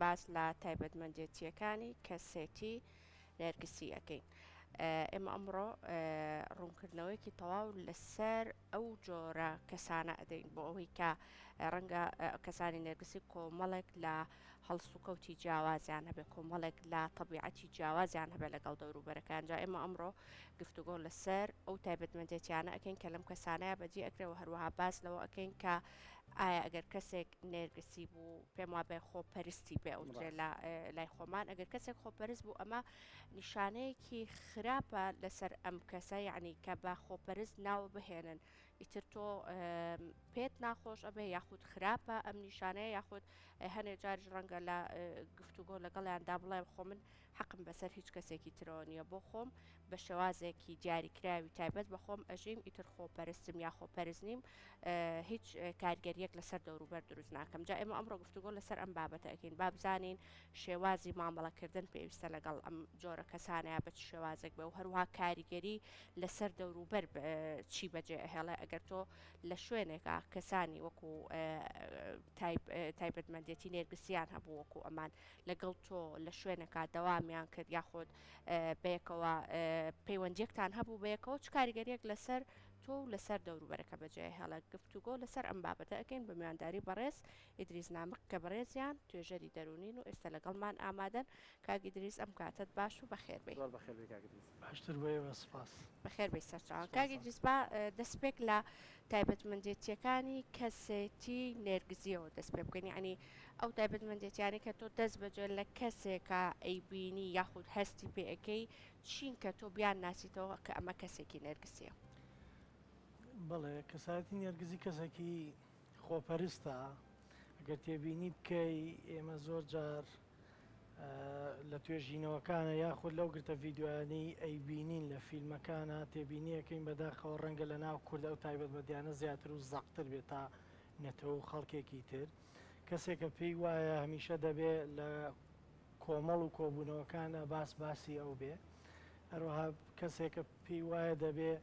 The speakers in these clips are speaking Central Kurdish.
باس لە تایبەتمەندێتیەکانی کەسێتی نێرگسی ئەەکەین. ئێمە ئەمڕۆ ڕوونکردنەوەیکی تەواو لەسەر ئەو جۆرە کەسانە ئەدەین بۆ ئەوەی کە ڕەنگە کەسانی نێرگسی کۆمەڵێک لە هەڵسوکەوتی جیاوازیان هەبێت، کۆمەڵێک لە تەبیعەتی جیاوازیان هەبێت لەگەڵ دەوروبەرەکان. جا ئێمە ئەمڕۆ گفتوگۆ لەسەر ئەو تایبەتمەندێتیانە ئەەکەین کە لەم کەسانەیە بەجێ ئەکرێەوە، هەروەها باس لەوە ئەەکەین کە ئایا ئەگەر کەسێک نێرگسی بوو پێم وابێ خۆپەرستی بێ ئەوترێ لای خۆمان، ئەگەر کەسێک خۆپەرست بوو ئەمە نیشانەیەکی خراپە لەسەر ئەم کەسە، یعنی کە بە خۆپەرست ناوە بهێنن ئیتر تۆ پێت ناخۆش ئەبێ یاخود خراپە ئەم نیشانەیە، یاخود هەنێ جارش ڕەنگە لە گفتوگۆ لەگەڵیاندا بڵێ خۆ من حەقم بەسەر هیچ کەسێکی ترەوە نییە، بۆ خۆم بە شێوازێکی دیاریکراوی تایبەت بە خۆم ئەژیم ئیتر خۆپەرستم یا خۆپەرست نیم، هیچ کارگەریەک لەسەر دەوروبەر دروست ناکەم. جا ئێمە ئەمڕۆ گفتوگۆ لەسەر ئەم بابەتە ئەەکەین، با بزانین شێوازی مامەڵەکردن پێویستە لەگەڵ ئەم جۆرە کەسانەیە بە شێوازێک بێ و هەروها کاریگەری لەسەر دەوروبەر چی بەجێ ئەهێڵێ. ئەگەر تۆ لە شوێنێکە کەسانی وەکو تایبەتمەندێتی نێرگسیان هەبوو وەکو ئەمان لەگەڵ تۆ لە شوێنێکا دەوامیان کرد یاخۆت بەیەکەوە پەیوەندیەکتان هەبوو بەیەکەوە، چ کاریگەریەک لەسەر تۆ لەسەر دەوروبەرەکە بەجێ هێڵە. گفتوگۆ لەسەر ئەم بابەتە ئەەکەین بە میوانداری بەڕێز ئیدریس نامک کە بەڕێزیان توێژەری دەرونین و ئێستا لەگەڵمان ئامادەن. کاک ئیدریس ئەم کاتت باش و بەخێر بێ. باشتر بۆیەوە سپاس. بەخێر بێ سەرچاوان. کاک ئیدریس با دەستپێک لە تایبەتمەندێتیەکانی کەسێتی نێرگزیەوە دەست پێ بکەین، یعنی ئەو تایبەتمەندێتیانی کە تۆ دەست بەجێ لە کەسێکە ئەیبینی یاخود هەستی پێ ئەەکەی چین کە تۆ بیان ناسیتەوە کە ئەمە کەسێکی نێرگسیە؟ بەڵێ کەسایەتی نێرگزی کەسێکی خۆپەرستە، ئەگەر تێبینی بکەی ئێمە زۆر جار لە توێژینەوەکانە یاخود لەو گرتە ڤیددیوانەی ئەیبینین لە فیلمەکانە تێبینیەکەین بەداخەوە ڕەنگە لە ناو کوردە و تایبەتمەندیانە زیاتر و زەقتر بێت تا نێتەوە و خەڵکێکی تر. کەسێکە پێی وایە هەمیشە دەبێت لە کۆمەڵ و کۆبوونەوەکانە باسی ئەو بێ، هەروەها کەسێکە پێی وایە دەبێت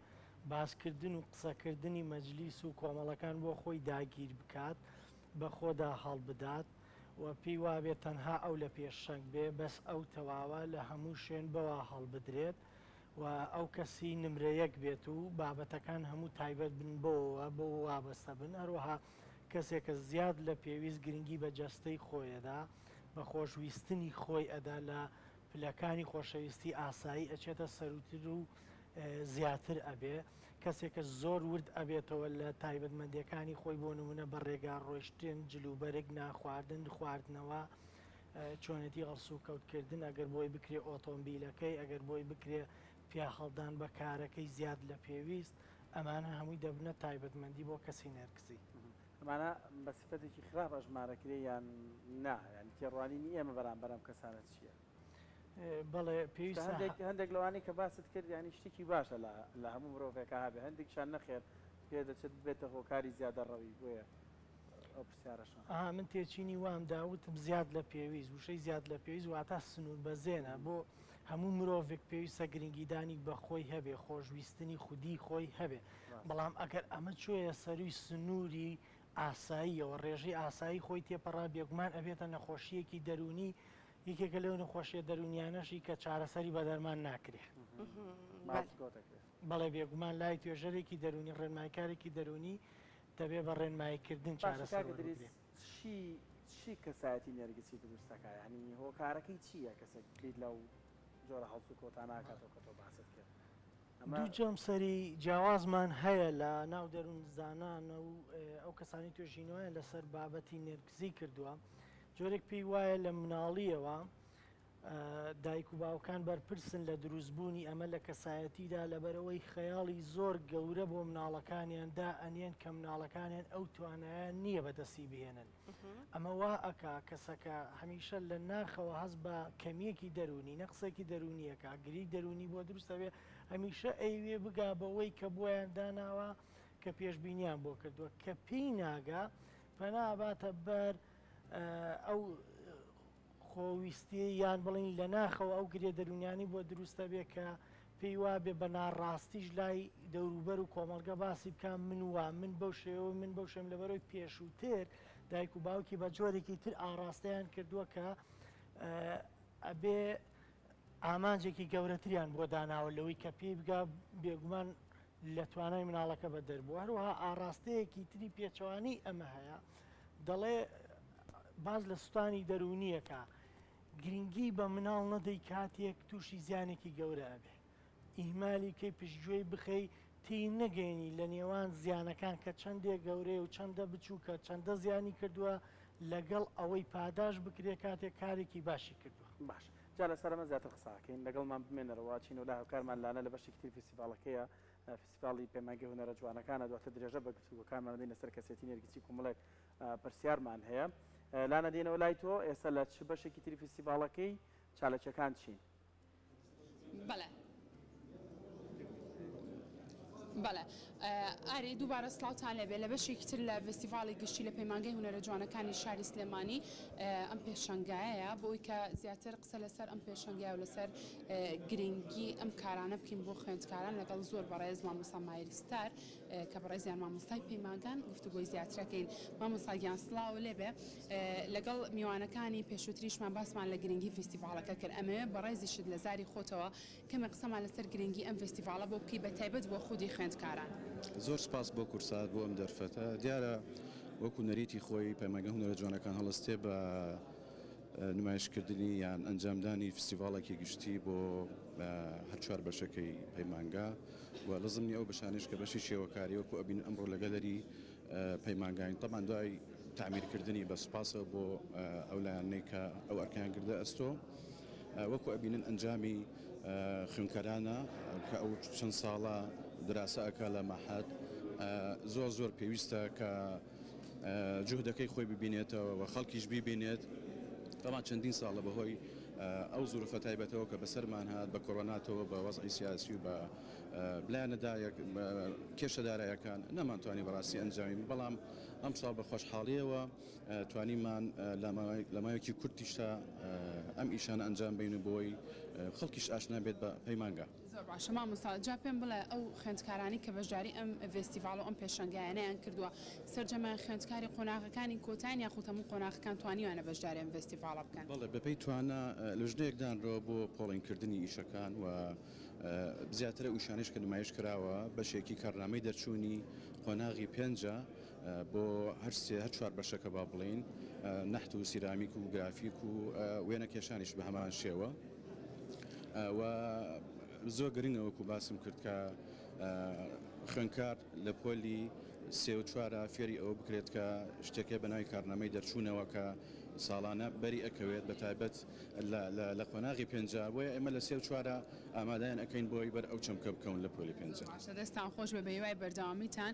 باسکردن و قسەکردنی مەجلیس و کۆمەڵەکان بۆ خۆی داگیر بکات، بە خۆدا هەڵ بدات و پێی وابێت تەنها ئەو لە پێششەنگ بێ، بەس ئەو تەواوە لە هەموو شوێن بەوە هەڵبدرێت و ئەو کەسی نمرەیەک بێت و بابەتەکان هەموو تایبەت بن بۆەوە بۆ وابەستە بن. هەروەها کەسێکە زیاد لە پێویست گرنگی بە جەستەی خۆیەدا، بە خۆشویستنی خۆی ئەدا، لە پلەکانی خۆشەویستی ئاسایی ئەچێتە سەروتر و زیاتر ئەبێ. کەسێکە زۆر ورد ئەبێتەوە لە تایبەتمەندیەکانی خۆی، بۆ نمونە بە ڕێگا ڕۆیشتن، جلوبەرێک ناخواردن، خواردنەوە، چۆنێتی هەڵسو کەوتکردن، ئەگەر بۆی بکرێ ئۆتۆمبیلەکەی، ئەگەر بۆی بکرێ پیا هەڵدان بە کارەکەی زیاد لە پێویست، ئەمانە هەمووی دەبنە تایبەتمەندی بۆ کەسی نێرگسی. ئەمانە بە سفەتێکی خراپ ژمارەکرێ یان نا، ینی تێڕوانینی ئێمە بەرامبەرم کەسانە چییە؟ بەڵێ پێویستە هەندێک لەوانی کە باست کرد ینی شتێکی باشە لە هەموو مرۆڤێکە هەبێ، هەندێکشان نەخێر پێ دەچێت بێتە هۆکاری زیادە ڕەوی بۆیە ئەو پرسیارەشان. من تێچینی وام داوتم زیاد لە پێویست، وشەی زیاد لە پێویست واتە سنوور بەزێنە بۆ هەموو مرۆڤێک پێویستە گرنگیدانی بە خۆی هەبێ، خۆشویستنی خودی خۆی هەبێ. بەڵام ئەگەر ئەمە چۆیە سەروی سنووری ئاساییەوە، ڕێژەی ئاسایی خۆی تێپەڕا، بێگومان ئەبێتە نەخۆشیەکی دەرونی، یەکێکە لەو نەخۆشیە دەرونیانەشی کە چارەسەری بە دەرمان ناکرێ. بەڵێ بێگومان لای توێژەرێکی دەرونی، ڕێنماییکارێکی دەرونی دەبێ بە ڕێنماییکردن چارەسەر بکرێ. چی کەسایەتی نێرگسی دروستەکە، ینی هۆکارەکەی چییە کەسێک بیت لەو جۆرە هەڵسو کۆتان ناکاتەوە کە تۆ باست کرد؟ دوو جەمسەری جیاوازمان هەیە لە ناو دەروون زانانە و ئەو کەسانی توێژینەوەیان لەسەر بابەتی نێرگزی کردووە. جۆرێک پێی وایە لە مناڵیەوە دایک و باوکان بەرپرسن لە دروستبوونی ئەمە لە کەسایەتیدا، لەبەرەوەی خەیاڵی زۆر گەورە بۆ مناڵەکانیاندا ئەنێن کە مناڵەکانیان ئەو توانایان نییە بەدەستی بهێنن. ئەمە وا ئەکا کەسەکە هەمیشە لە ناخەوە هەست بە کەمیەکی دەرونی، نەقسێکی دەرونیەکە، گری دەرونی بۆ دروستە بێ، هەمیشە ئەیوێ بگا بەوەی کە بۆیان داناوە کە پێشبینیان بۆ کردووە، کە پێی ناگا پەناباتە بەر ئەو خۆویستی یان بڵین لە ناخەوە ئەو گرێ دەرونیانی بۆ دروستە بێ کە پێی وابێ بە ناڕاستیش لای دەوروبەر و کۆمەڵگە باسی بکەم من بەو شێوە من بەو شێم، لەبەرەوەی پێشووتر دایک و باوکی بە جۆرێکی تر ئاراستەیان کردووە کە ئەبێ ئامانجێکی گەورەتریان بۆ داناوە لەوەی کە پێی بگا بێگومان لە توانای مناڵەکە بە دەربووە هەروەها ئاراستەیەکی تری پێچەوانی ئەمە هەیە دەڵێ باز لە سوستانی دەرونیەکە گرنگی بە مناڵ نەدەی کاتێک تووشی زیانێکی گەورە بێ ئیمالی کەی پشتگوێی بخەی تی نەگەێنی لە نێوان زیانەکان کە چەندێک گەورەیە و چەندە بچووکە چەندە زیانی کردووە لەگەڵ ئەوەی پاداش بکرێ کاتێک کارێکی باشی کردووە. باش جا لەسەر ئەمە زیاتر قساکەین لەگەڵمان بمێنەرەوە چین و لا هاوکارمان لانە لە بەشێکی تر فستیڤالەکەیە فستیڤاڵی پەیمانگەی هونەرە جوانەکانە دواتر درێژە بە گفتوگۆکانمان دێنە سەر کەسێتی نێرگیچی کومەڵێک پرسیارمان هەیە لانە دێنەوە لای تۆ ئێستا لە چ بەشێکی تری فستیڤالەکەی چالەکیەکان چین؟ بەڵێ ئاری دووبارە سڵاوتان لەبێ لە بەشێکی تر لە فستیڤاڵی گشتی لە پەیمانگەی هونەرە جوانەکانی شاری سلێمانی ئەم پێشەنگایەیە بۆی کە زیاتر قسە لەسەر ئەم پێشەنگای و لەسەر گرنگی ئەم کارانە بکەین بۆ خوێندکاران لەگەڵ زۆر بەڕێز مامۆستا مایریستار کە بەڕێزیان مامۆستای پەیمانگان گفتوگۆی زیاترەکەین مامۆستاگیان سڵاو لێبێ لەگەڵ میوانەکانی پێشووتریشمان باسمان لە گرنگی فستیڤاڵەکە کرد ئەمەوێ بەڕێزیشت لە زاری خۆتەوە کەمە قسەمان لەسەر گرنگی ئەم فستیڤاڵە بۆ بکەی بە تایبەت بۆ خودی خوێندکاران. زۆر سپاس بۆ کورسات بۆ ئەم دەرفەتە دیارە وەکو نەریتی خۆی پەیمانگە هونەرە جوانەکان هەڵستێ بە نمایشکردنی یان ئەنجامدانی فستیڤاڵێکی گشتی بۆ هەر چوار بەشەکەی پەیمانگا و لەزمنی ئەو بەشانش کە بەشی شێوەکاری وەکو ئەبین ئەمڕۆ لەگەلەری پەیمانگاین تەمان دوای تعمیرکردنی بە سوپاسە بۆ ئەو لایەنەی کە ئەو ئەرکیان کردە ئەستۆ وەکو ئەبینن ئەنجامی خوێندکارانە کە ئەو چەند ساڵە دراسە ئەکا لە مەحەد زۆر پێویستە کە جوهدەکەی خۆی ببینێتەوە و خەڵکیش ببینێت تەمان چەندین ساڵە بەهۆی ئەو زوروفە تایبەتەوە کە بەسەرمان هات بە کۆڕۆناتەوە بە وەزعی سیاسی و بە بلایەنەدایەک کێشەدارایەکان نەمانتوانی بەڕاستی ئەنجامین بەڵام ئەم ساڵ بە خۆشحاڵیەوە توانیمان لە مایەکی کورتیشتا ئەم ئیشانە ئەنجام بین و بۆی خەڵکیش ئاشنا بێت بە پەیمانگا. زۆر باشە مامۆستا جا پێم بڵێ ئەو خوێندکارانی کە بەشداری ئەم فستیڤاڵ و ئەم پێشەنگایانەیان کردووە سەرجەمایان خوێندکاری قۆناغەکانی کۆتان یاخود هەموو قۆناغەکان توانیوانە بەشداری ئەم فستیڤاڵە بکەن؟ بەڵێ بەپێی توانە لەژنەیەکدانڕەوە بۆ پۆڵینکردنی ئیشەکان و زیاترە ئوشانش کە نمایش کراوە بەشێکی کارنامەی دەرچوونی قۆناغی پێنجە بۆ هەر چوار بەشەکە با بڵین نەحت و سیرامیک و گرافیک و وێنە کێشانیش بە هەمان شێوە و زۆر گرنگەوەکو باسم کرد کە خوێندکار لە پۆلی سێ و چوارە فێری ئەوە بکرێت کە شتێکە بە ناوی کارنامەی دەرچوونەوە کە ساڵانە بەری ئەکەوێت بە تایبەت لە قۆناغی پێنجە بۆیە ئێمە لە سێ و چوارە ئامادەیان ئەەکەین بۆی بەر ئەو چەمکە بکەون لە پۆلی پێنجە. دەستان خۆش بە بەیوای بەردەوامیتان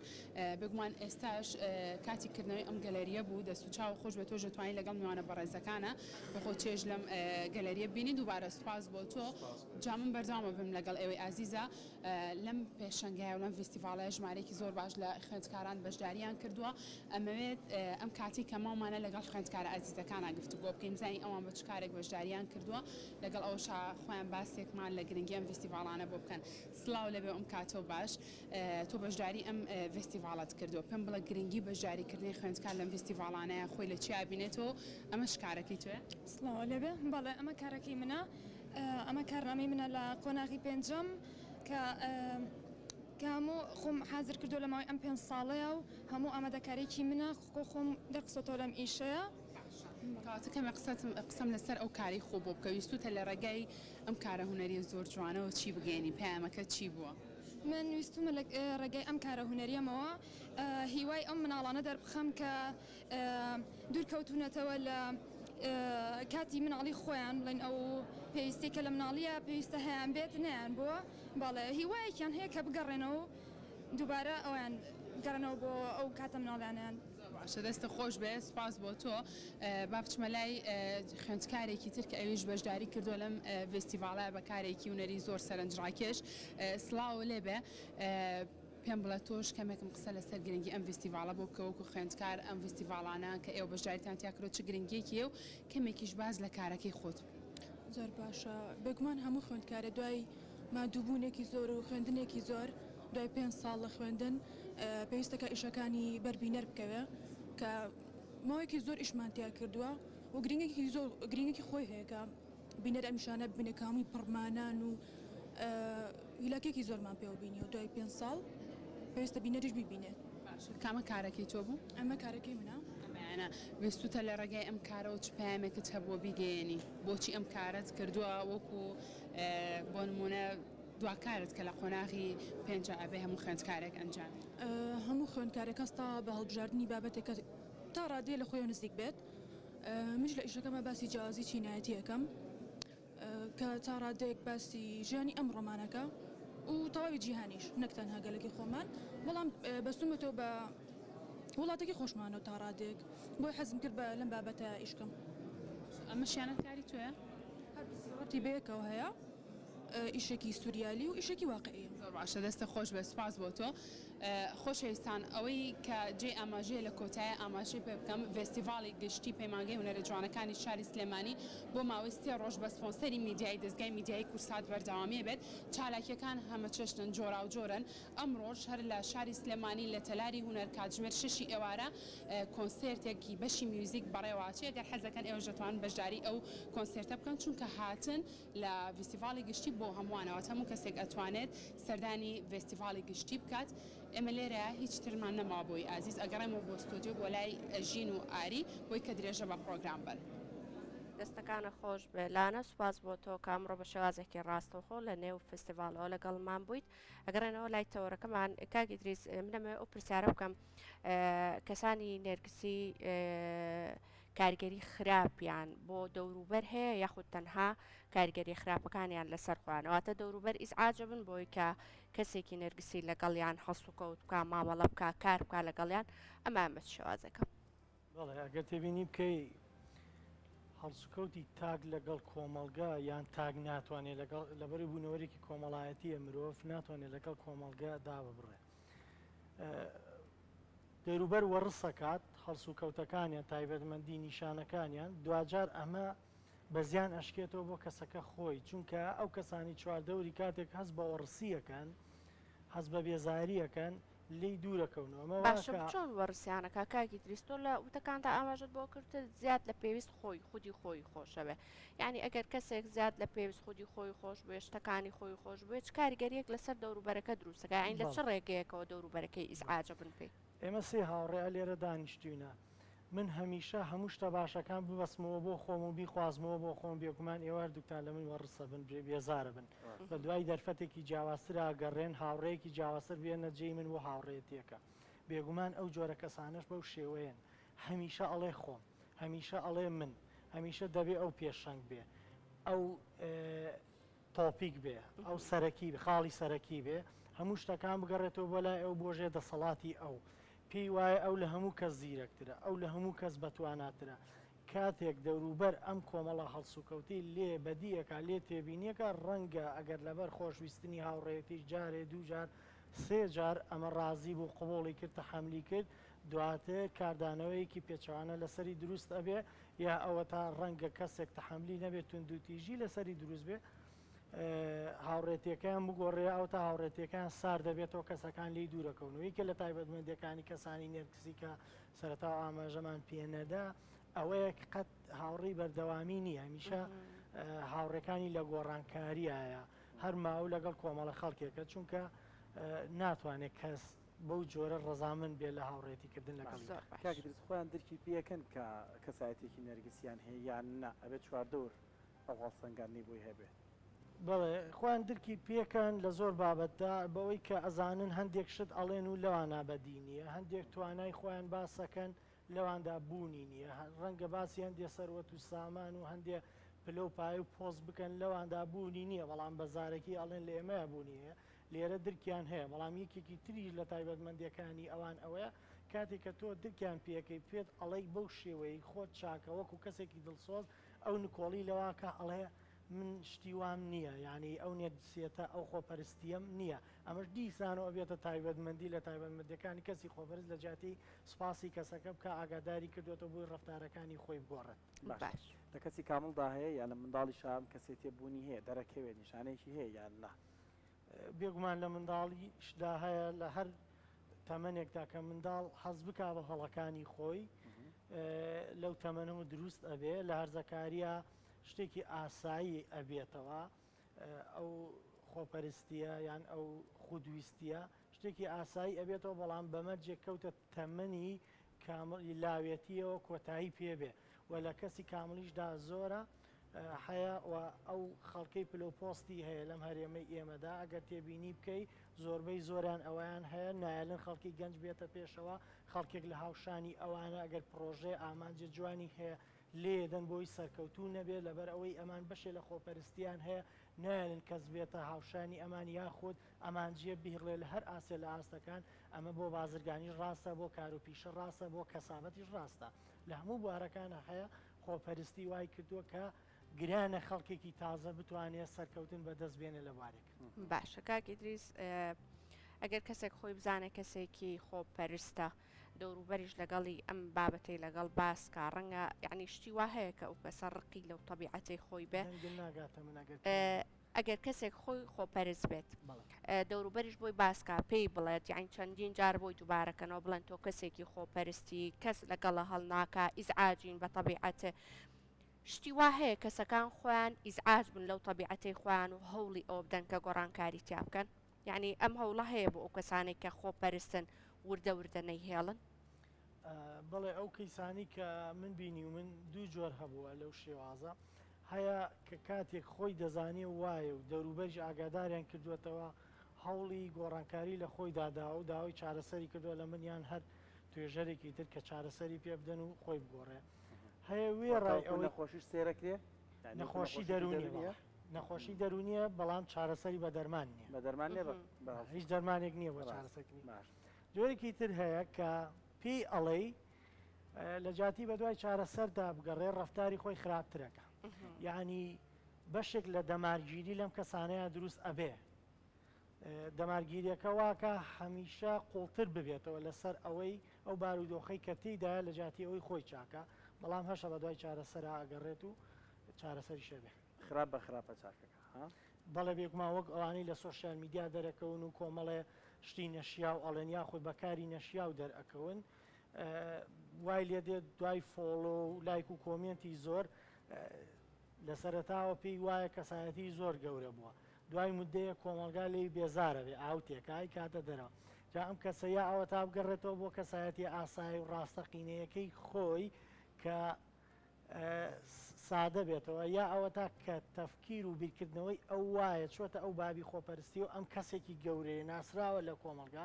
بگومان ئێستاش کاتی کردنەوەی ئەم گەلەریە بوو دەست و چاو خۆش بە تۆ توانی لەگەڵ میوانە بەڕێزەکانە بەخۆ چێژ لەم گەلەریە بینی دووبارە سوپاس بۆ تۆ جامن بەردەوامە بم لەگەڵ ئێوەی ئازیزە لەم پێشەنگای و لەم فستیڤاڵە ژمارەیەکی زۆر باش لە خوێندکاران بەشداریان کردووە ئەمەوێت ئەم کاتی کە ماڵمانە لەگەڵ خوێندکارە ئازیزەکانە گفتوگۆ بکەین زانی ئەوان بە چ کارێک بەشداریان کردووە لەگەڵ ئەوەش خۆیان باسێکمان لە گرنگی ئەم فستیڤاڵانە بۆ بکەن. سڵاو لەبێ ئەم کاتۆ باش تۆ بەشداری ئەم فستیڤاڵەت کردووە پێم بڵە گرنگی بەشداریکردنی خوێندکار لەم فستیڤاڵانەیە خۆی لە چی ئابینێتەوە ئەمەش کارەکەی توێ؟ سڵاو لەبێ بەڵێ ئەمە کارەکەی منە ئەمە کارنامەی منە لە قۆناغی پێنجەم کە هەموو خۆم حازر کردو لە ماوەی ئەم 5 ساڵەیە و هەموو ئامادەکاریکی منە خۆم دەرقسەتەوە لەم ئیشەیە. کەمە قسەم لەسەر ئەو کاری خۆ بۆ بکە ویستوتە لە ڕێگای ئەم کارە هونەریە زۆر جوانەوە چی بگەێنی پەیامەکە چی بووە؟ من ویستومە لە ڕێگای ئەم کارە هونەریەمەوە هیوای ئەم مناڵانە دەربخەم کە دوورکەوتونەتەوە لە کاتی مناڵی خۆیان بڵێن ئەو پێویستێکە لە مناڵیە پێویستە هەیەیان بێت نیان بووە بەڵێ هیوایەکیان هەیە کە بگەڕێنەوە دووبارە ئەویان گەڕنەوە بۆ ئەو کاتە مناڵیانیان. باشە دەستە خۆش بێ سپاس بۆ تۆ با بچمە لای خوێندکارێکی تر کە ئەویش بەشداری کردو لەم فستیڤاڵە بە کارێکی هونەری زۆر سەرنجڕاکێش سڵاو لێبێ پێم بڵێ تۆش کەمێکم قسە لەسەر گرنگی ئەم فستیڤاڵە بۆ بکەوەکو خوێندکار ئەم فستیڤاڵانە کە ئێوە بەشداریتان تیاکرۆ چ گرنگیەکیە و کەمێکیش باز لە کارەکەی خۆت. زۆر باشە بێگومان هەموو خوێندکارە دوای مادووبوونێکی زۆر و خوێندنێکی زۆر دوای 5 ساڵ لە خوێندن پێویستەکە ئیشەکانی بەربینەر بکەوێ کە ماوەیەکی زۆر ئیشمانتیا کردووە و گرنگێکی زۆر گرنگێکی خۆی هەیە کە بینەر ئەمیشانە بنەکامی پڕمانان و هیلاکێکی زۆرمان پێوە بینی و دوای 5 ساڵ پێویستە بینەریش ببینێت. کامە کارەکەی تۆ بوو؟ ئەمە کارەکەی منە. ئەمانە وێستوتە لە ڕێگای ئەم کارەوە چ پامێکت هەبووە بیگەێنی بۆچی ئەم کارت کردووە وەکو بۆ نمونە دواکارت کە لە قۆناغی پێنج ئەبێ هەموو خوێندکارێک ئەنجام هەموو خوێندکارێک هەستا بە هەڵبژاردننی بابەتێک تا ڕادێ لە خۆی نزیک بێت. منش لە ئیشەکەمە باسی جیازی چینایەتی یەکەم کە تا ڕادێک باسی ژیانی ئەم ڕۆمانەکە و تەواوی جیهانیش نەکتەنها گەلێکی خۆمان بەڵام بەسومەتەوە بە وڵاتێکی خۆشمانەوە تا ڕادێک بۆی حەزم کرد بە لەم بابەتە ئیشکەم. ئەمە شیانەتکاری توێ؟ هەرتی بەیەکەوە هەیە ئیشێکی سووریالی و ئیشێکی واقعی. زۆر باشە دەستە خۆش بە سپاس بۆ تۆ. خۆشەویستان ئەوەی کە جێ ئاماژەیە لە کۆتایە ئاماژەی پێ بکەم فێستیڤاڵی گشتی پەیمانگەی هونەرە جوانەکانی شاری سلێمانی بۆ ماوەی 3 ڕۆژ بە سپۆنسەری میدیای دەستگای میدیای کورسات بەردەوامیە بێت. چالاکیەکان هەمە چەشنن جۆرا و جۆرن. ئەمڕۆژ هەر لە شاری سلێمانی لە تەلاری هونەر کاتژمێر 6 ئێوارە کۆنسێرتێکی بەشی میوزیک بەڕێواچی ئەگەر حەزەکەن ئێوە دەتوانن بەشداری ئەو کۆنسێرتە بکەن چونکە هاتن لە فێستیڤاڵی گشتی بۆ هەمووانەوە هەموو کەسێک ئەتوانێت سەردانی فێستیڤاڵی گشتی بکات. ئێمە لێرە هیچ ترمان نەما بۆی ئازیز ئەگەڕێمەوە بۆ ستۆدیۆ بۆ لای ژین و ئاری بۆی کە درێژە بە پرۆگرام بن. دەستەکانە خۆش بێلانە سوپاس بۆ تۆ کامڕۆ بە شێوازێکی ڕاستەوخۆ لە نێو فستیڤالەوە لەگەڵمان بوویت. ئەگەڕێنەوە لای تەوەرەکەمان کاکی دریس منەمە ئەو پرسیارە بکەم کەسانی نێرگسی کاریگەری خراپیان بۆ دەوروبەر هەیە یاخود تەنها کاریگەری خراپەکانیان لەسەر خوانەوەتە دەوروبەر ئیزعاجە بن بۆی کە کەسێکی نێرگسی لەگەڵیان هەست و کەوت بکە مامەڵە بکە کار بکە لەگەڵیان ئەمە شێوازەکە. بەڵێ ئەگەر تێبینی بکەی هەڵسوکەوتی تاگ لەگەڵ کۆمەلگا یان تاگ ناتوانێت لەبەری بوونەوەرێکی کۆمەڵایەتیە مرۆڤ ناتوانێت لەگەڵ کۆمەلگا داببڕێ. دەوروبەر وەڕسەکات هەڵسوکەوتەکانیان تایبەتمەندی نیشانەکانیان دوجار ئەمە بەزیان ئەشکێتەوە بۆ کەسەکە خۆی چونکە ئەو کەسانی چواردەوری کاتێک هەست بە وەڕسیەکەن هەست بە بێزاریەکەن لی دوورەکەونەوە باشە چۆن وەڕسیانەکە کاکی دریستۆ لە وتەکاندا ئاماژت بۆ کردتە زیاد لە پێویست خۆی خودی خۆی خۆشەوێ یعنی ئەگەر کەسێک زیاد لە پێویست خودی خۆی خۆش بێ شتەکانی خۆی خۆش بێ چ کاریگەریەک لەسەر دەوروبەرەکە دروستەکە ئەین لە چ ڕێگەیەکەوە دەوروبەرەکەی ئیزعاجە بن پێی. ئێمە سێ هاوڕێ لێرە دانیشتوینە من هەمیشە هەموو شتە باشەکان ببەسمەوە بۆ خۆم و بیخوازمەوە بۆ خۆم بێگومان ئێوە دوکتان لە من وەڕسە بن بێزارە بن بە دوای دەرفەتێکی جیاوازتر ئاگەڕێن هاوڕەیەکی جیاوازتر بێنە جێی من بۆ هاوڕێتیەکە بێگومان ئەو جۆرە کەسانش بەو شێوەیەن هەمیشە ئەڵێ خۆم هەمیشە ئەڵێ من هەمیشە دەبێ ئەو پێشەنگ بێ ئەو تۆپیک بێ ئەو سەرەکی خاڵی سەرەکی بێ هەموو شتەکان بگەڕێتەوە بۆ لای ئەو بۆژێ دەسەڵاتی ئەو پێی وایە ئەو لە هەموو کەس زیرەکترە ئەو لە هەموو کەس بەتواناترە کاتێک دەوروبەر ئەم کۆمەڵە هەڵسوکەوتی لێ بەدیەکە لێ تێبینیەکە ڕەنگە ئەگەر لەبەر خۆشویستنی هاوڕێتی جارێ دووجار سێ جار ئەمە ڕازی بوو قوبوڵی کرد تەحەملی کرد دواتر کاردانەوەیەکی پێچوانە لەسەری دروست ئەبێ یا ئەوە تا ڕەنگە کەسێک تەحەملی نەبێت توندوتیژی لەسەری دروست بێ هاوڕێتیەکان بگۆڕێ ئەو تا هاوڕێتیەکان سار دەبێتەوە کەسەکان لی دوورەکەونەوەی کە لە تایبەتمەندەکانی کەسانی نێرگسی کە سەرەتا ئاماژەمان پێنەدا ئەوەیە قەت هاوڕێی بەردەوامی نییە هەمیشە هاوڕێکانی لە گۆڕانکاریایە هەر ماوە لەگەڵ کۆمەڵە خەڵکێکە چونکە ناتوانێت کەس بەو جۆرە ڕەزامند بێت لە هاوڕێتیکردن لەگەڵ خۆیان دەرکی پێەکەن کە کەسایەتێکی نەرگسیان هەیە یان نا ئەبێت چواردەور ئەوڵ سەنگاندنی بۆی هەبێت. بەڵێ خۆیان درکی پێکەن لە زۆر بابەتدا بەوەی کە ئەزانن هەندێک شت ئەڵێن و لەوانە بەدی نییە هەندێک توانای خۆیان باسەکەن لەواندا بوونی نییە ڕەنگە باسی هەندێ سەروەت و سامان و هەندێک پلە و پای و پۆست بکەن لەواندا بوونی نییە بەڵام بەزارێکی ئەڵێن لە ئێمەیە بوونیە لێرە درکیان هەیە بەڵام یەکێکی تریش لە تایبەتمەندیەکانی ئەوان ئەوەیە کاتێک کە تۆ درکیان پێەکەی پێت ئەڵەی بەو شێوەی خۆت چاکە وەکو کەسێکی دڵسۆز ئەو نکۆڵی لەواکە ئەڵێ من شتی وام نییە یعنی ئەو نێرگسیەتە ئەو خۆپەرستیم نییە ئەمەش دیسانەوە بێتە تایبەتمەندی لە تایبەتمەندەکانی کەسی خۆپەرست لە جاتی سوپاسی کەسەکە بکە ئاگاداری کردوێتە بۆی ڕەفتارەکانی خۆی بگۆڕێت. لە کەسی کامڵدا هەیە یان لە منداڵی شام کەسێک تێبوونی هەیە دەرەکەوێت نیشانەیەکی هەیە یان نا بێگومان لە منداڵی شدا هەیە لە هەر تەمەنێکدا کە منداڵ حەز بکا بە هەڵەکانی خۆی لەو تەمەنەوە دروست ئەبێ لە هەرزەکاریە شتێکی ئاسایی ئەبێتەوە ئەو خۆپەرستیە یان ئەو خودویستیە شتێکی ئاسایی ئەبێتەوە بەڵام بەمەرجێک کەوتە تەمەنی کامڵی لاوێتیەوە کۆتایی پێبێ و لە کەسی کاملیشدا زۆرە هەیە و ئەو خەڵکەی پلۆپۆستی هەیە لەم هەرێمەی ئێمەدا ئەگەر تێبینی بکەی زۆربەی زۆریان ئەویان هەیە نایلن خەڵکی گەنج بێتە پێشەوە خەڵکێک لە هاوشانی ئەوانە ئەگەر پرۆژێ ئامانجە جوانی هەیە لێدەن بۆی سەرکەوتوو نەبێت لەبەر ئەوەی ئەمان بەشێ لە خۆپەرستیان هەیە نایلن کەس بێتە هاوشانی ئەمان یاخود ئەمانجیە بیهڵێ لە هەر ئاسێ لە ئاستەکان ئەمە بۆ بازرگانیش ڕاستە بۆ کاروپیشە ڕاستە بۆ کەسابەتیش ڕاستە لە هەموو بوارەکانە هەیە خۆپەرستی وای کردووە کە گرانە خەڵکێکی تازە بتوانێت سەرکەوتن بەدەست بێنێ لە بارێک باشە کاک ئیدریس ئەگەر کەسێک خۆی بزانێت کەسێکی خۆپەرستە دەوروبەریش لەگەڵی ئەم بابەتەی لەگەڵ باسکە ڕەنگە یعنی شتی وا هەیە کە ئەو کەسە ڕقی لەو تەبیعەتەی خۆی بێ ئەگەر کەسێک خۆی خۆپەرست بێت دەوروبەریش بۆی باسکە پێی بڵێت یعنی چەندین جار بۆی دووبارەکەنەوە بڵێن تۆ کەسێکی خۆپەرستی کەس لەگەڵە هەڵناکە ئیزعاجین بە تەبیعەتە شتی وا هەیە کەسەکان خۆیان ئیزعاج بن لەو تەبیعەتەی خۆیان و هەوڵی ئەو بدەن کە گۆڕانکاری تیا بکەن یعنی ئەم هەوڵە هەیە بۆ ئەو کەسانێک کە خۆپەرستن وردە وردە نەیهێڵن بەڵێ ئەو کەیسانی کە من بینی و من دوو جۆر هەبووە لەو شێوازە هەیە کە کاتێک خۆی دەزانێ وایە و دەوروبەرش ئاگاداریان کردوێتەوە هەوڵی گۆڕانکاری لە خۆی داداوە و داوای چارەسەری کردووە لە منیان هەر توێژەرێکی تر کە چارەسەری پێ بدەن و خۆی بگۆڕێ هەیە وێ ڕای ئەوەی نەخۆشیش سێرەکرێ نەخۆشی دەرونیە نەخۆشی دەرونیە بەڵام چارەسەری بە دەرمان نییە بە دەرمان نیە هیچ دەرمانێک نییە بۆ چارەسەکردنی جۆرێکی تر هەیە کە پێی ئەڵەی لە جاتی بە دوای چارەسەردا بگەڕێ ڕەفتاری خۆی خراپترەکە یعنی بەشێک لە دەمارگیری لەم کەسانەیە دروست ئەبێ دەمارگیریەکە واکە هەمیشە قوڵتر ببێتەوە لەسەر ئەوەی ئەو بارودۆخەی کە تێیدا لە جاتی ئەوەی خۆی چاکە بەڵام هەشە بە دوای چارەسەر ئەگەڕێت و چارەسەری شەبێ خراپ بە خراپە چاکەکە بەڵێ بێکمان وەک ئەوانەی لە سۆشیال میدیا دەرەکەون و کۆمەڵێ شتی نەشیا و ئەڵێن یاخود بەکاری نەشیا و دەرئەکەون وای لێ دێت دوای فۆڵۆ و لایک و کۆمنتی زۆر لە سەرەتاوە پێی وایە کەسایەتی زۆر گەورە بووە دوای مدەیە کۆمەلگا لێی بێزارە بێ ئاوتێکای کاتە دەرەوە جا ئەم کەسەیە ئەوە تا بگەڕێتەوە بۆ کەسایەتی ئاسایی و ڕاستەقینەیەکەی خۆی کە سادە بێتەوە یا ئەوە تا کە تەفکیر و بیرکردنەوەی ئەو وایە چۆتە ئەو بابی خۆپەرستی و ئەم کەسێکی گەورەیە ناسراوە لە کۆمەلگا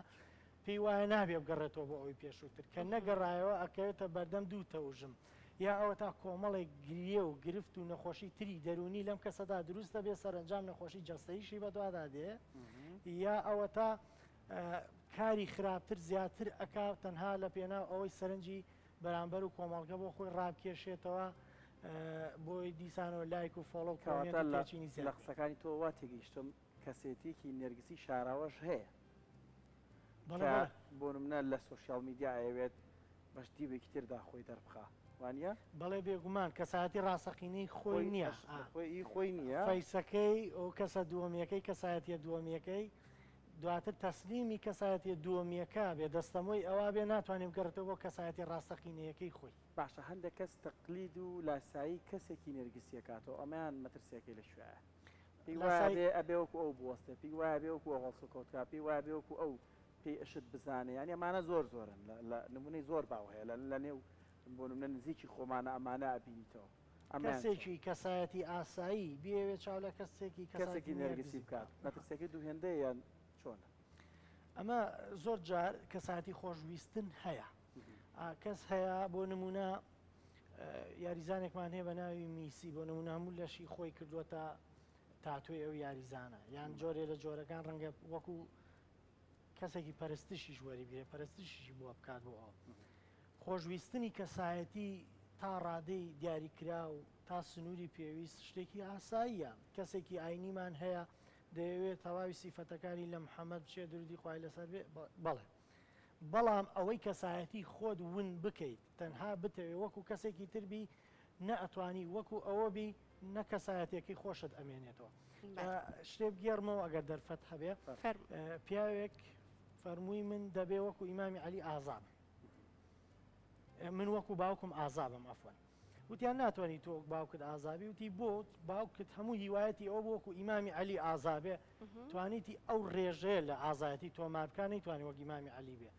پێی وایە نابێ بگەڕێتەوە بۆ ئەوی پێشووتر کە نەگەڕایەوە ئەکەوێتە بەردەم دوو تەوژم یا ئەوە تا کۆمەڵێک گریە و گرفت و نەخۆشی تری دەرونی لەم کەسەدا دروستە بێ سەرنجام نەخۆشی جەستەیشی بەدوادا دێ یا ئەوە تا کاری خراپتر زیاتر ئەکا تەنها لە پێناو ئەوەی سەرنجی بەرامبەر و کۆمەڵگە بۆ خۆی ڕابکێشێتەوە بۆی دیسانەوە لایک و فۆڵۆ کەواتە لە قسەکانی تۆ وا تێگەیشتم کەسێتێکی نێرگسی شاراوەش هەیە بۆ نمونە لە سۆشیال میدیا ئەوێت بەشتی بێکی تردا خۆی دەربخا وانە بەڵێ بێگومان کەسایەتی ڕاستەقینەی خۆی نییە خۆی نییە فەیسەکەی ئەو کەسە دووەمیەکەی کەسایەتیە دووەمیەکەی دواتر تەسلیمی کەسایەتی دووەمیەکە بێ دەستەمۆی ئەوە بێ ناتوانێت بگەڕێتەوە بۆ کەسایەتی ڕاستەقینەیەکەی خۆی باشە هەندێک کەس تەقلید و لاسایی کەسێکی نێرگسیەکاتەوە ئەمەیان مەترسیەکەی لە شوێە پێی وایە ئەبێ وەکو ئەو بوەستە پێی وایە بێ وەکو هەڵسوکەوتکە پێی وایە بێ وەکو ئەو پێی ئەشت بزانێ یانی ئەمانە زۆر زۆرن لە نمونەی زۆر باو هەیە لە نێو بۆ نمونە نزیکی خۆمانە ئەمانە ئەبینیتەوە کەسێکی کەسایەتی ئاسایی بێوێ چاو لە کەسێکی نێرگسی بکات مەترسیەکەی دوو هێندەیە یان چۆنە ئەمە زۆر جار کەساتی خۆشویستن هەیە کەس هەیە بۆ نمونە یاریزانێکمان هەیە بە ناوی میسی بۆ نمونە هەموو لەشی خۆی کردووەتە تاتوی ئەو یاریزانە یان جۆرێ لە جۆرەکان ڕەنگە وەکو کەسێکی پەرستشیش وەریبێ پەرستشی بووە بکات بۆ ئەو خۆشویستنی کەسایەتی تا ڕادەی دیاریکرا و تا سنووری پێویست شتێکی ئاساییە کەسێکی ئاینیمان هەیە دەیەوێت تەواوی سیفەتەکانی لە محەممەد بچێ درودی خوای لەسەر بێ بەڵێ بەڵام ئەوەی کەسایەتی خۆت ون بکەیت تەنها بتەوێ وەکو کەسێکی تربی نە ئەتوانی وەکو ئەوە بی نە کەسایەتێکی خۆشت ئەمێنێتەوە شتێ بگێڕمەوە ئەگەر دەرفەت هەبێ پیاوێک فەرمووی من دەبێ وەکو ئیمامی عەلی ئازام من وەکو باوکم ئازابم ئەفەن وتیان ناتوانانی تۆ باوکت ئازابی وتی بۆ باوکت هەموو هیوایەتی ئەو بۆکو ئیمامی عەلی ئازابێ توانیتی ئەو ڕێژەیە لە ئازایەتی تۆمارکانی توانی وەک ئیمامی عەلی بێ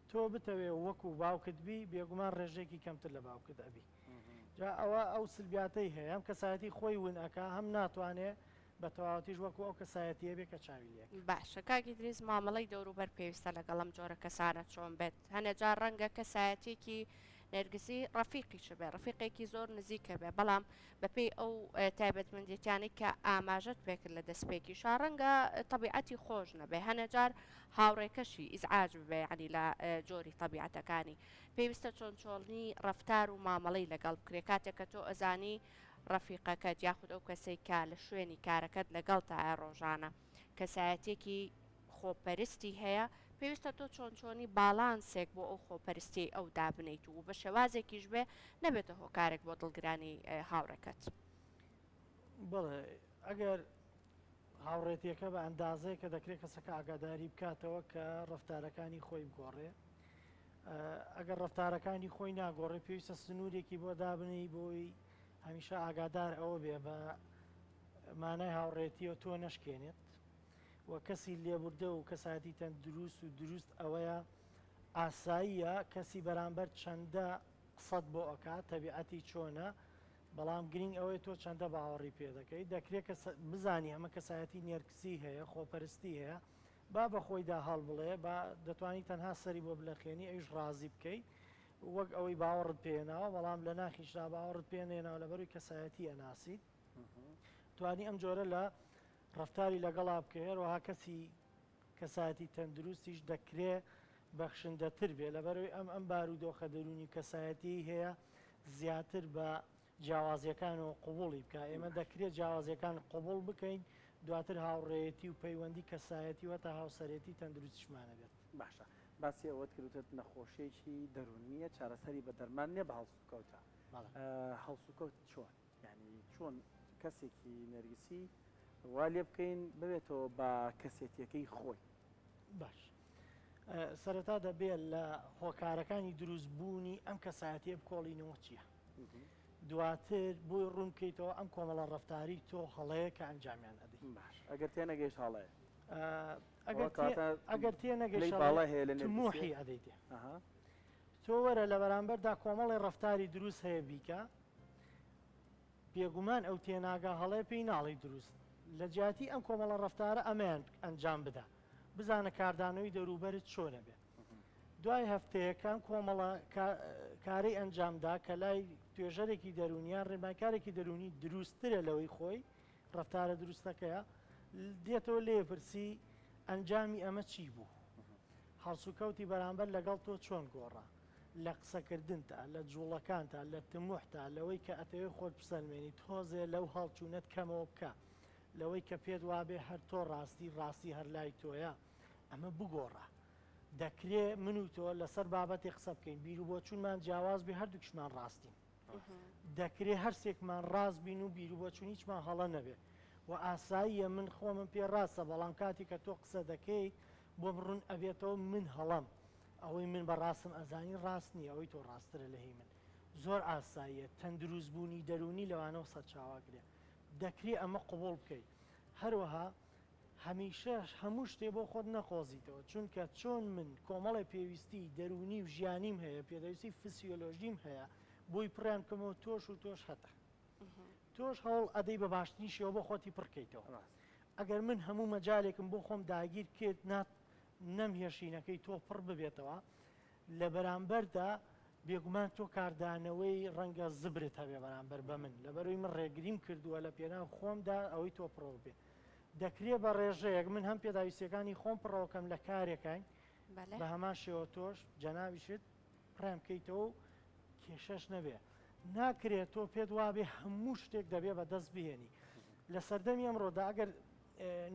تۆ بتەوێ وەکو باوکت بی بێگومان ڕێژێکی کەمتر لە باوکت ئەبی جا ئەوە ئەو سلبیاتەی هەیە ئەم کەسایەتی خۆی ون ئەکا هەم ناتوانێت بە تەواوەتیش وەکو ئەو کەسایەتیە بێ کە چاوی لێک باشە کاکی دریز مامەڵی دەوروبەر پێویستە لەگەڵم جۆرە کەسانە چۆن بێت هەنێجار ڕەنگە کەسایەتێکی نێرگسی ڕەفیقیش بێ ڕەفیقێکی زۆر نزیکە بێ بەڵام بەپێی ئەو تایبەتمەندێتیانی کە ئاماژەت پێکرد لە دەستپێکی شا ڕەنگە تەبیعەتی خۆش نەبێ هەنێجار هاوڕێکەشی ئیزعاج ببێ ینی لە جۆری تەبیعەتەکانی پێویستە چۆن چۆڵنی ڕەفتار و مامەڵی لەگەڵ بکرێ کاتێک کە تۆ ئەزانی ڕەفیقەکەت یاخود ئەو کەسەی کا لە شوێنی کارەکەت لەگەڵ تایە ڕۆژانە کەسایەتێکی خۆپەرستی هەیە پێویستە تۆ چۆن چۆنی باڵانسێک بۆ ئەو خۆپەرستی ئەو دابنیت و بە شێوازێکیش بێ نەبێتە هۆکارێک بۆ دڵگرانی هاوڕێکەت بڵێ ئەگەر هاوڕێتیەکە بە ئەندازەیە کە دەکرێت کەسەکە ئاگاداری بکاتەوە کە ڕەفتارەکانی خۆی بگۆڕێ ئەگەر ڕەفتارەکانی خۆی ناگۆڕێ پێویستە سنوورێکی بۆ دابنی بۆی هەمیشە ئاگادار ئەوە بێ بە مانای هاوڕێتیەوە تۆ نەشکێنێت و کەسی لێبوردە و کەساتی تەن دروست و دروست ئەوەیە ئاساییە کەسی بەرامبەر چەندە قسەت بۆ ئەکات تەبیعەتی چۆنە بەڵام گرنگ ئەوەی تۆ چەندە باوەڕی پێ دەکەیت دەکرێت بزانی ئەمە کەسایەتی نێرکسی هەیە خۆپەرستی هەیە با بە خۆیدا هەڵ بڵێ با دەتوانانی تەنها سەری بۆ بلەخێنی ئەویش ڕازی بکەیت وەک ئەوەی باوەڕت پێێناوە بەڵام لە ناخیشدا باوەڕت پێێنێنەوە لەبەروی کەسایەتی ئەناسیت توانی ئەم جۆرە لە ڕفتاری لەگەڵا بکەێرەوەها کەسی کەسایەتی تەندروستیش دەکرێت بەخشندەتر بێ لەبەروی ئەم بارودۆخە دەرونی کەسایەتی هەیە زیاتر بە جیاوازیەکانەوە قوبوڵی بکە ئێمە دەکرێت جیاوازیەکان قوبوڵ بکەین دواتر هاوڕێیەتی و پەیوەندی کەسایەتی وەتا هاوسەرێتی تەندروستیشمانە بێت باشە باسی ئەوەت کردوتت نەخۆشیێکی دەرونیە چارەسەری بە دەرمان نیە بە هەڵسوکەوتە هەڵسوکەوت چۆن یعنی چۆن کەسێکی نەرگسی وا لێ بکەین ببێتەوە بە کەسێتیەکەی خۆی باش سەرەتا دەبێت لە هۆکارەکانی دروستبوونی ئەم کەسایەتیە بکۆڵینەوە چییە دواتر بۆی ڕوونکەیتەوە ئەم کۆمەڵە ڕەفتاری تۆ هەڵەیە کە ئەنجامیان ئەدەی باش ئەگەر تێنەگەیشت هەڵەیە ئەگەر تێنەگەیشت موحی ئەدەیتێ تۆ وەرە لە بەرامبەردا کۆمەڵی ڕەفتاری دروست هەیە بیکە بێگومان ئەو تێناگا هەڵەیە پێی ناڵی دروست لە جیاتی ئەم کۆمەڵە ڕەفتارە ئەمەیان ئەنجام بدە بزانە کاردانەوەی دەوروبەرت چۆنە بێ دوای هەفتەیەکان کۆمەڵە کارەی ئەنجامدا کە لای توێژەرێکی دەرونیان ڕێبانکارێکی دەرونی دروستترە لەوەی خۆی ڕەفتارە دروستەکەیە دێتەوە لێپرسی ئەنجامی ئەمە چی بوو هەڵسوکەوتی بەرامبەر لەگەڵ تۆ چۆن گۆڕا لە قسەکردنتە لە جوڵەکانتە لە تموحتە لەوەی کە ئەتەوێ خۆت بسەلمێنی تۆزێ لەو هەڵچوونەت کەمەوە بکە لەوەی کە پێت وابێ هەر تۆ ڕاستی هەر لای تۆیە ئەمە بگۆڕە دەکرێ من و تۆ لەسەر بابەتی قسە بکەین بیر و بۆ چونمان جیاواز بێ هەردووکشمان ڕاستین دەکرێ هەرسێکمان ڕاست بین و بیر و بۆ چون هیچمان هەڵە نەبێ و ئاساییە من خۆمم پێ ڕاستە بەڵام کاتی کە تۆ قسە دەکەی بۆ بڕون ئەبێتەوە من هەڵم ئەوەی من بەڕاستم ئەزانی ڕاست نییە ئەوەی تۆ ڕاسترە لە هی من زۆر ئاساییە تەندروستبوونی دەرونی لەوانەوە سەرچاواگرێ دەکرێ ئەمە قوبوڵ بکەیت هەروەها هەمیشەش هەموو شتێ بۆ خۆت نەخۆزیتەوە چونکە چۆن من کۆمەڵی پێویستی دەرونی و ژیانیم هەیە پێدەویستی فسیۆلۆژیم هەیە بۆی پڕیان بکەمەوە تۆش و تۆش هەتە تۆش هەوڵ ئەدەی بە باشترینشەوە بۆ خۆتی پڕکەیتەوە ئەگەر من هەموو مەجالێکم بۆ خۆم داگیر کرد نەمهێشینەکەی تۆ پڕ ببێتەوە لە بەرامبەردا بێگومان تۆ کاردانەوەی ڕەنگە زبرت هەبێ بەرامبەر بە من لەبەرەوەی من ڕێگریم کردووە لە پێناو خۆمدا ئەوەی تۆ پڕۆ بێ دەکرێت بە ڕێژەیەک من هەم پێداویستەکانی خۆم پڕەوەکەم لە کارێکین بە هەمان شێوە تۆش جەناویشت پڕیان بکەیتەوە و کێشەش نەبێ ناکرێت تۆ پێت وابێ هەموو شتێک دەبێ بە دەست بهێنی لە سەردەمی ئەمڕۆدا ئەگەر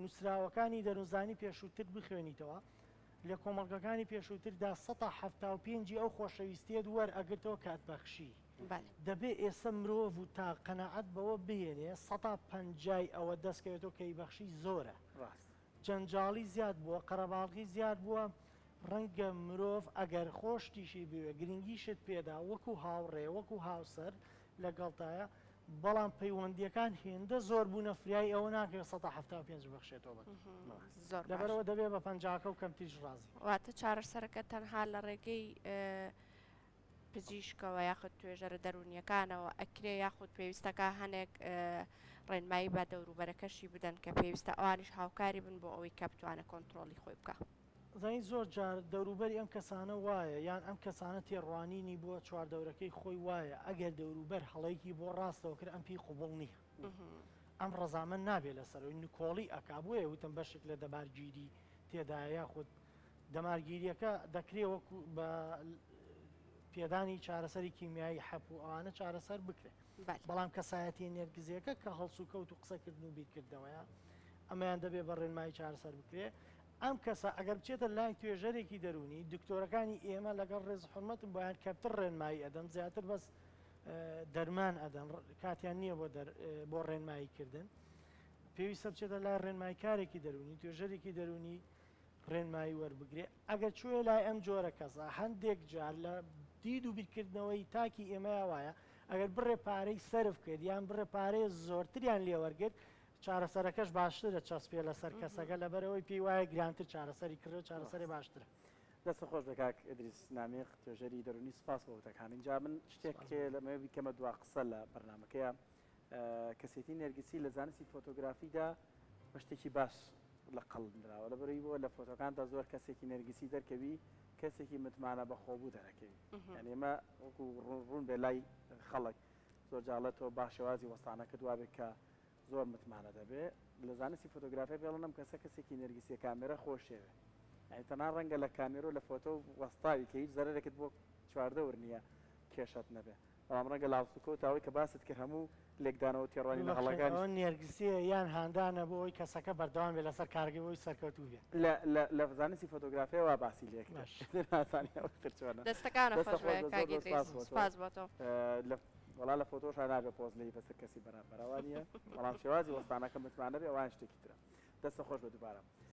نووسراوەکانی دەروونزانی پێشووتر بخوێنیتەوە لە کۆمەڵگەکانی پێشووتردا 175 ئەو خۆشەویستیت وەرئەگرتەوە کاتبەخشی دەبێ ئێستا مرۆڤ و تا قەنەعەت بەوە بهێنێ 150 ئەوە دەستکەوێتەوە کەی بەخشی زۆرە جەنجاڵی زیاد بووە قەرەباڵغی زیاد بووە ڕەنگە مرۆڤ ئەگەر خۆشتیشی بوێ گرنگیشت پێدا وەکو هاوڕێ وەکو هاوسەر لەگەڵتایە بەڵام پەیوەندیەکان هێندە زۆر بوونە فریای ئەوە ناکرێت 175 بەخشێتەوە بە زۆر لەبەرەوە دەبێت بە پەنجاکە و کەمتیش ڕازی واتە چارەسەرەکە تەنها لە ڕێگەی پزیشکەوە یاخود توێژەرە دەرونیەکانەوە ئەکرێ یاخود پێویستەکە هەنێک ڕێنمایی بە دەوروبەرەکەشی بدەن کە پێویستە ئەوانیش هاوکاری بن بۆ ئەوەی کە بتوانە کۆنتترۆلی خۆی بکە. زانی زۆر جار دەوروبەری ئەم کەسانە وایە یان ئەم کەسانە تێڕوانینی بۆ چواردەورەکەی خۆی وایە ئەگەر دەوروبەر هەڵەیەکی بۆ ڕاستەوە کرد ئەم پێی قوبڵ نییە ئەم ڕەزامەند نابێت لەسەرەوەی نکۆڵی ئەکابووە وتم بەشێک لە دەمارگیری تێدا یاخود دەمارگیریەکە دەکرێت وەکو بە پێدانی چارەسەری کیمیایی حەپ و ئەوانە چارەسەر بکرێت بەڵام کەسایەتی نێرگزیەکە کە هەڵسو کەوت و قسەکردن و بیرکردەوەیە ئەمەیان دەبێت بە ڕێنمایی چارەسەر بکرێت ئەم کەسە ئەگەر بچێتە لای توێژەرێکی دەرونی دکتۆرەکانی ئێمە لەگەڵ ڕێز حرمەتم بۆیان کەپتر ڕێنمایی ئەدەم زیاتر بەس دەرمان ئەدەم کاتیان نییە بۆ ڕێنماییکردن پێویستە بچێتە لای ڕێنماییکارێکی دەرونی توێژەرێکی دەرونی ڕێنمایی وەربگرێ ئەگەر کوێ لای ئەم جۆرە کەسە هەندێک جار لە دید و بیرکردنەوەی تاکی ئێمەیە وایە ئەگەر بڕێ پارەی سرف کرد یان بڕێ پارەی زۆرتریان لێوەرگرت چارەسەرەکەش باشترە چەسپێ لەسەر کەسەکە لەبەرەوەی پێی وایە گرانتر چارەسەری کردو چارەسەری باشترە. دەستە خۆش بە کاک ئیدریس نامێخ توێژەری دەرونی سپاس بۆ وتەکان اینجا من شتێک لەمەوە بیکەمە دوا قسە لە بەرنامەکەیە کەسێتی نێرگسی لە زانستی فۆتۆگرافیدا بە شتێکی باش لە قەڵدراوە لەبەرەوەی بۆ لە فۆتۆکاندا زۆر کەسێکی نێرگسی دەرکەوی کەسێکی متمانە بەخۆبوو دەرەکەوی یعنی ئێمە وەکو ڕوون بێ لای خەڵک زۆر جاڵێتەوە باشێوازی وەستانەکە دوابێت کە زۆر متمانە دەبێت لە زانستی فۆتۆگرافی بێڵنم کەسە کەسێکی نێرگسیە کامێرە خۆشێوێ تەنان ڕەنگە لە کامێرۆ لە فۆتۆ وەستاوی کە هیچ زەرێکت بۆ چواردە ورنیە کێشت نەبێ بەڵام ڕەنگە لاوسکۆتاوی کە باست کرد هەموو لێکدانەوە تێڕوانی لە هەڵەکان نێرگسیە یان هاندانە بۆ ئەوی کەسەکە بەردەوام بێ لەسەر کارگەوەی سەرکەوتوو بێ لە زانستی فۆتۆگرافیەوە باسی لێک دەستەکانە سپاس بۆ تۆ وڵا لە فۆتۆشا نابێ پۆز لی بەسەر کەسی بەرامبەرەوە نیە بەڵام شێوازی وەستانەکە متمانە بێ ئەوان شتێکی ترە دەستە خۆش بە دووبارە